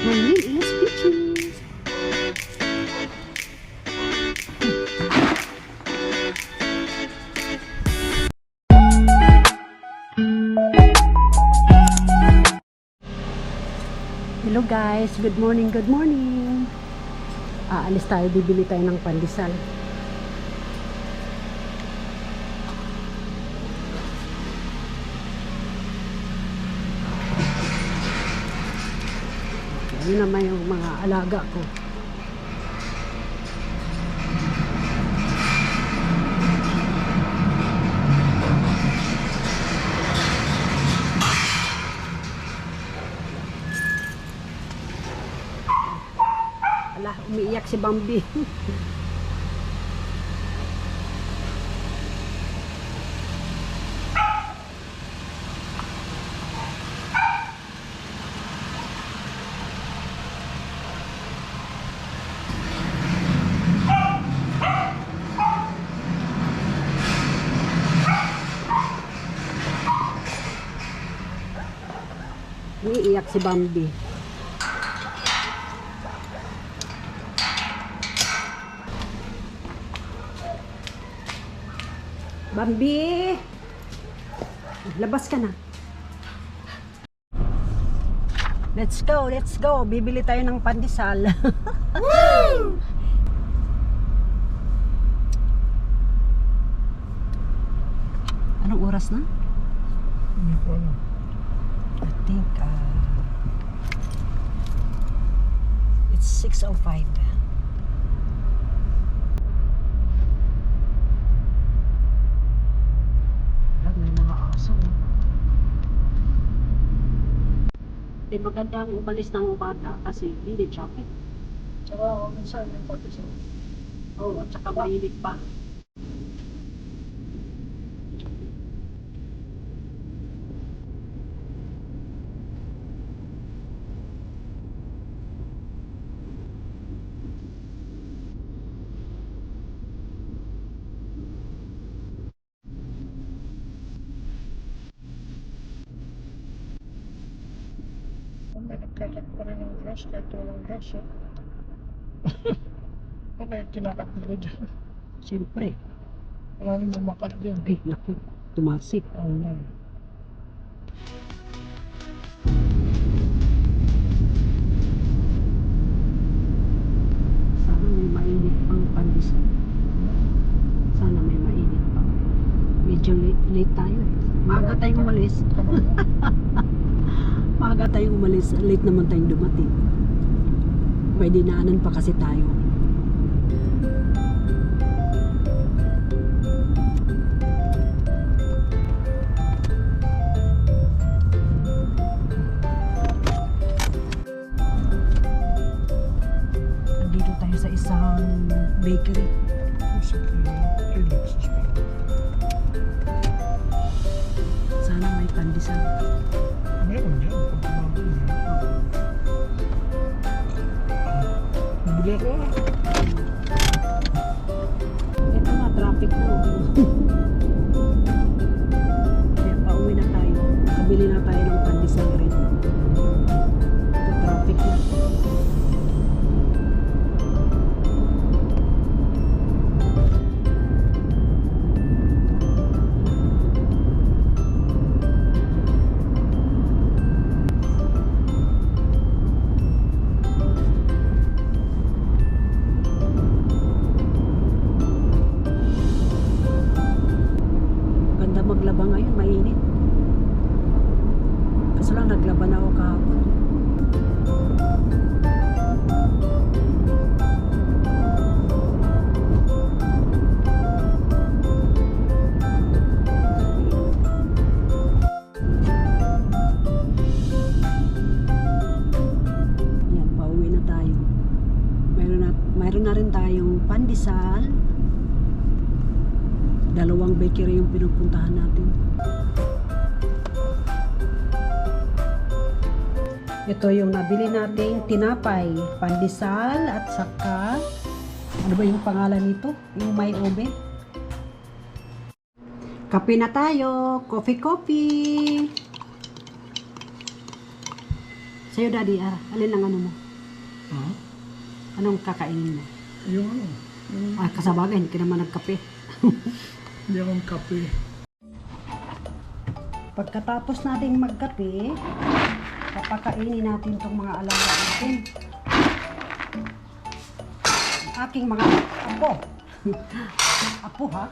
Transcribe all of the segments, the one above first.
My name is Peaches. Hello guys, good morning, good morning. Aalis tayo, bibili tayo ng pandesal. Yun naman yung mga alaga ko. Ala, umiiyak si Bambi. Umiiyak si Bambi. Bambi! Labas ka na. Let's go, let's go. Bibili tayo ng pandesal. Woo! Anong oras na? Hindi ko alam. I think it's 6:05. May mga aso. Hindi magandang umalis ng umaga kasi hindi traffic. Tsaka minsan may pati Oo, at saka mainit pa. may nagkakat pa rin ng grass, kahit walang grass. May kinakat nila dyan. Siyempre. Wala rin bumakat din. Ay, naku, tumasik. Sana may mainit pang pandesal. Sana may mainit pa. Medyo late tayo eh. Maaga tayong umalis. Maaga tayong umalis. Late naman tayong dumating. May dinaanan pa kasi tayo. Nandito tayo sa isang bakery. Sana may pandesal. Meron dyan. Pag tumabon yan. Bili ako. Ito nga, traffic na. Kaya pauwi na tayo. Kabili na tayo ng pandesal rin. Ito, traffic na. Ganda maglaba ngayon, mainit. Kaso lang naglaban ako kahapon. Yan, pauwi na tayo. Mayroon na rin tayong pandesal. Dalawang bakery yung pinupuntahan natin. Ito yung nabili nating tinapay, pandesal at saka ano ba yung pangalan nito? Yung may ube. Kape na tayo, coffee. Sa'yo, Daddy, alin ang ano mo? Ha? Anong kakainin mo? Yung ano? Yung, Kasabagay, hindi ka naman nagkape. hindi akong kape. Pagkatapos natin magkape, papakainin natin itong mga alaga natin. Aking mga apo. Apo, ha?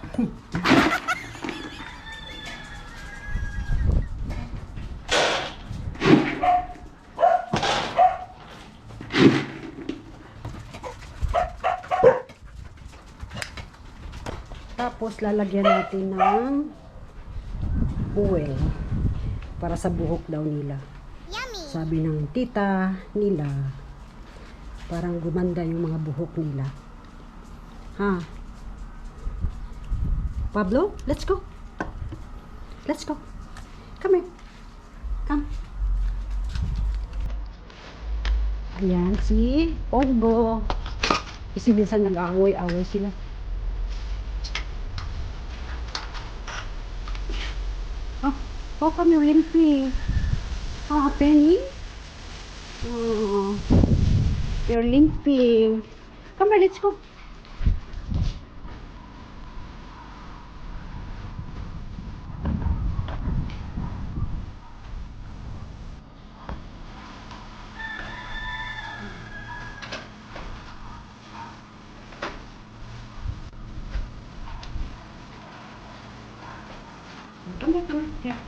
Tapos lalagyan natin ng oil para sa buhok daw nila. Sabi ng tita nila, parang gumanda yung mga buhok nila. Ha? Pablo, let's go. Let's go. Come here. Come. Ayan, si Pongo. Kasi minsan nag-away-away sila. Oh, come here, Limpy. Oh, Penny. Oh, you're limping. Come here, let's go. Come here, come here. Here.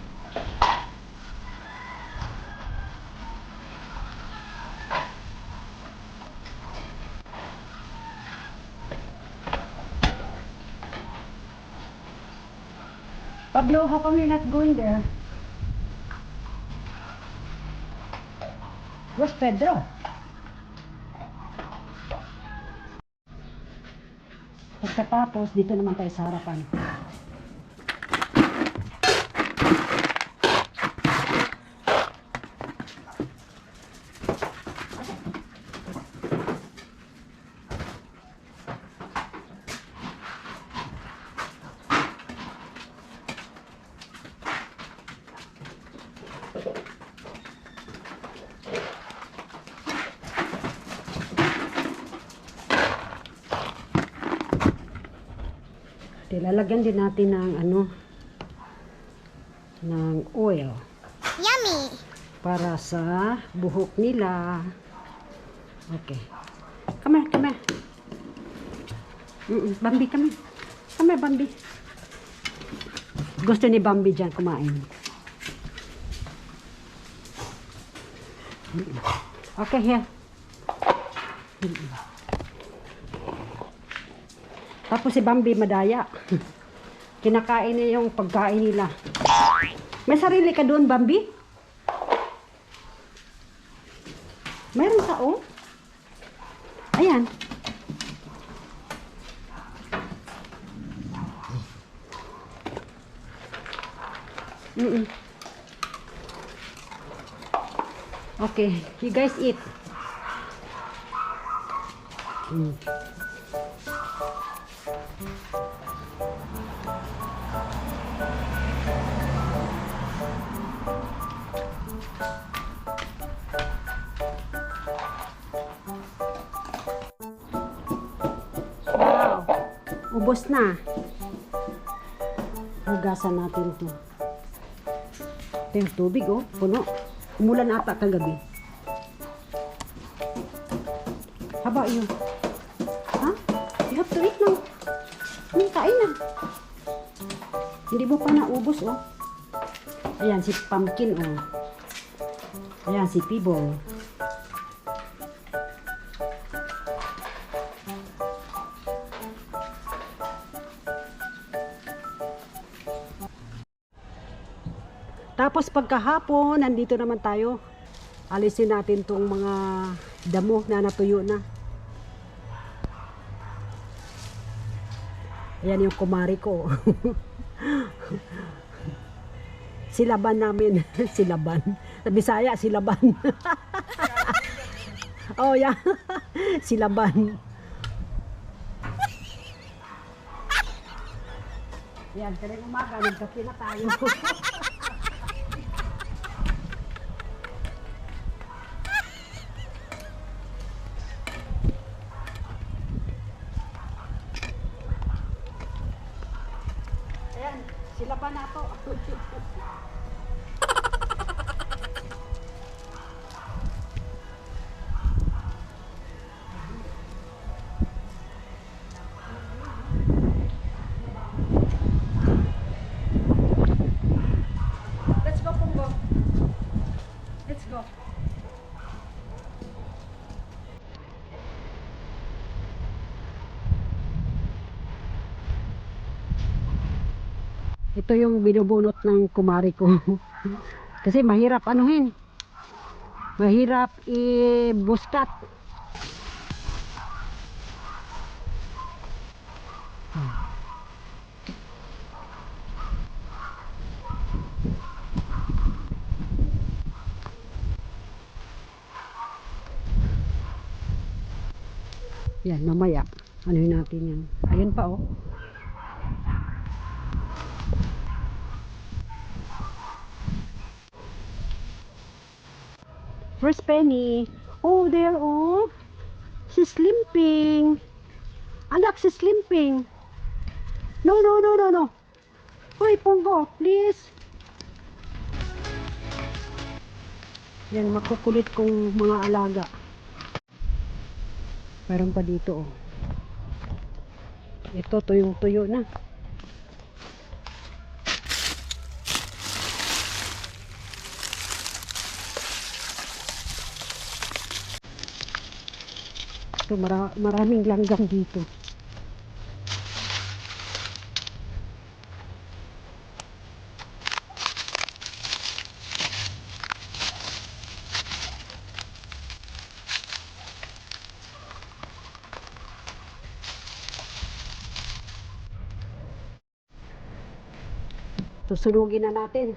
Pablo, how come you're not going there? Where's Pedro? Pagkatapos, dito naman tayo sa harapan. Lalagyan din natin ng ng oil. Yummy! Para sa buhok nila. Okay. Come here, come here. Bambi, come here. Come here, Bambi. Gusto ni Bambi dyan kumain. Okay, here. Tapos si Bambi madaya. Kinakain niya yung pagkain nila. May sarili ka doon, Bambi? Meron ka, oh. Ayan. Okay, you guys eat. Wow, ubos na. Hugasan natin to. Ito yung tubig, oh, puno. Umulan ata kagabi. How about you? Ha? You have to eat now. Kain na. Hindi mo pa naubos, oh. Ayan, si Pumpkin, oh. Ayan, si Pibble. Tapos pagkahapon, nandito naman tayo. Alisin natin tong mga damo na natuyo na. Ayan yung kumari ko. Silaban namin. Silaban. Sa Bisaya, silaban. Oh, yeah. Silaban. Yan, kanina umaga, nagkape na tayo. Baba na to. Let's go, Punggo. Let's go. Ito yung binubunot ng kumari ko. Kasi mahirap anuhin. Mahirap i-buskat. Yan, mamaya. Anuhin natin yan. Ayun pa oh. Where's Penny? Oh, there, oh. She's sleeping. Anak, she's sleeping. No, no, no, no, no. Hoy, Punggo, please. Yan, makukulit kong mga alaga. Meron pa dito, oh. Ito, tuyong-tuyo na. Ito, maraming langgam dito. Susunugin na natin.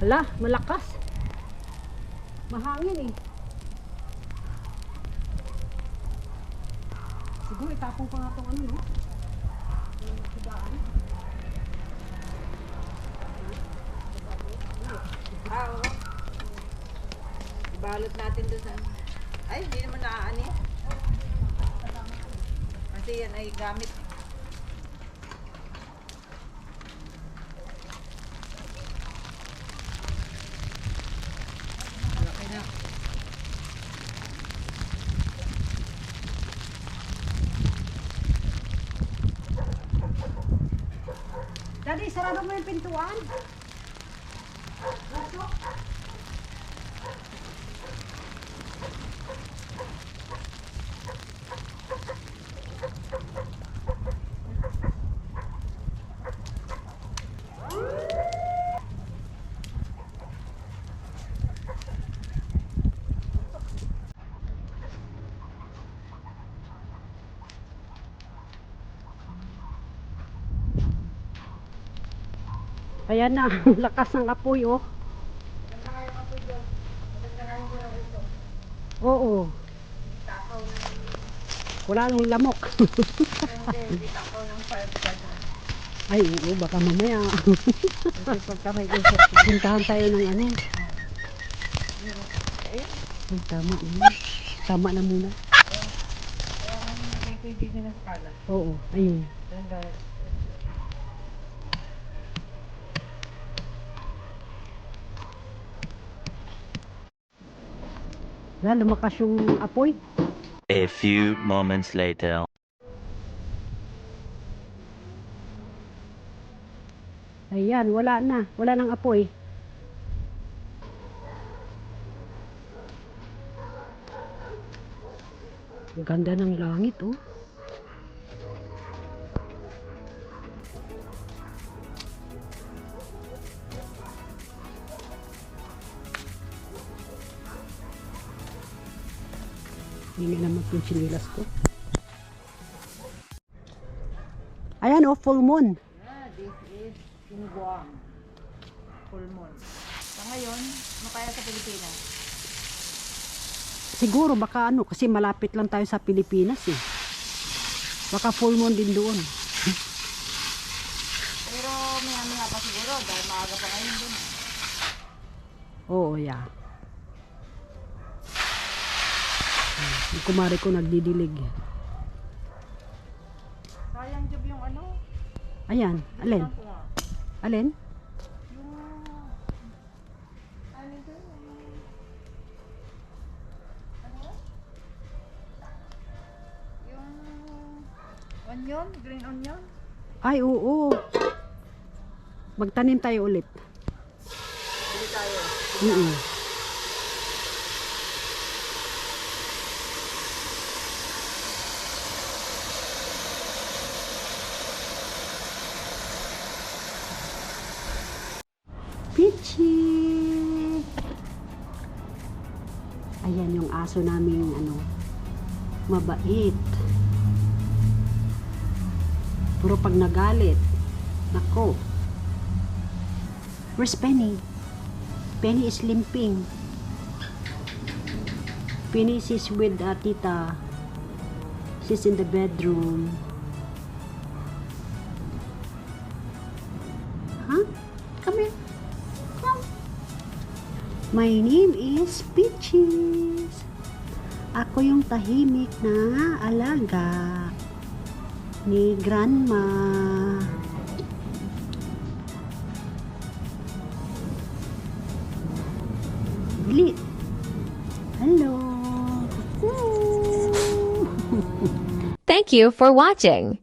Hala, malakas. Mahangin eh. Siguro itapong pa nga itong ano, no? Sidaan. Oo. Balot natin doon sa... Ay, hindi naman naaani. Kasi yan ay gamit. Malaki na. Daddy, sarado mo yung pintuan. Ayan na, lakas ng apoy, oh. Oo. Wala nang lamok. Hindi takaw ng fire starter. Ay, oo, baka mamaya. Kasi pagka may isip. Puntahan tayo ng ano. Ay, tama. Tama na muna. Hindi na skala. Oo, ayun. Wala, lumakas yung apoy. A few moments later. Ayan, wala na. Wala nang apoy. Ang ganda ng langit, oh. Hindi naman yung chinilas ko. Ayan oh, full moon. Yeah, this is Singguang. Full moon. Sa ngayon, ano kaya sa Pilipinas? Siguro baka ano, kasi malapit lang tayo sa Pilipinas eh. Baka full moon din doon. Pero maya-maya pa siguro dahil maaga pa ngayon din. Oo, yeah. Yung kumari ko nagdidilig. Sayang job yung ano. Ayan, alin? Tingnan ko nga. Alin? Yung... Ano ito? Ano? Yung... Onion? Green onion? Ay, oo. Magtanim tayo ulit. Bili tayo. Pichi! Ayan yung aso namin, ano, mabait. Puro pag nagalit. Nako. Where's Penny? Penny is limping. Penny is with tita. She's in the bedroom. Huh? Come here. Come. My name is Peaches. Ako yung tahimik na alaga ni Grandma. Bilit. Hello. Thank you for watching.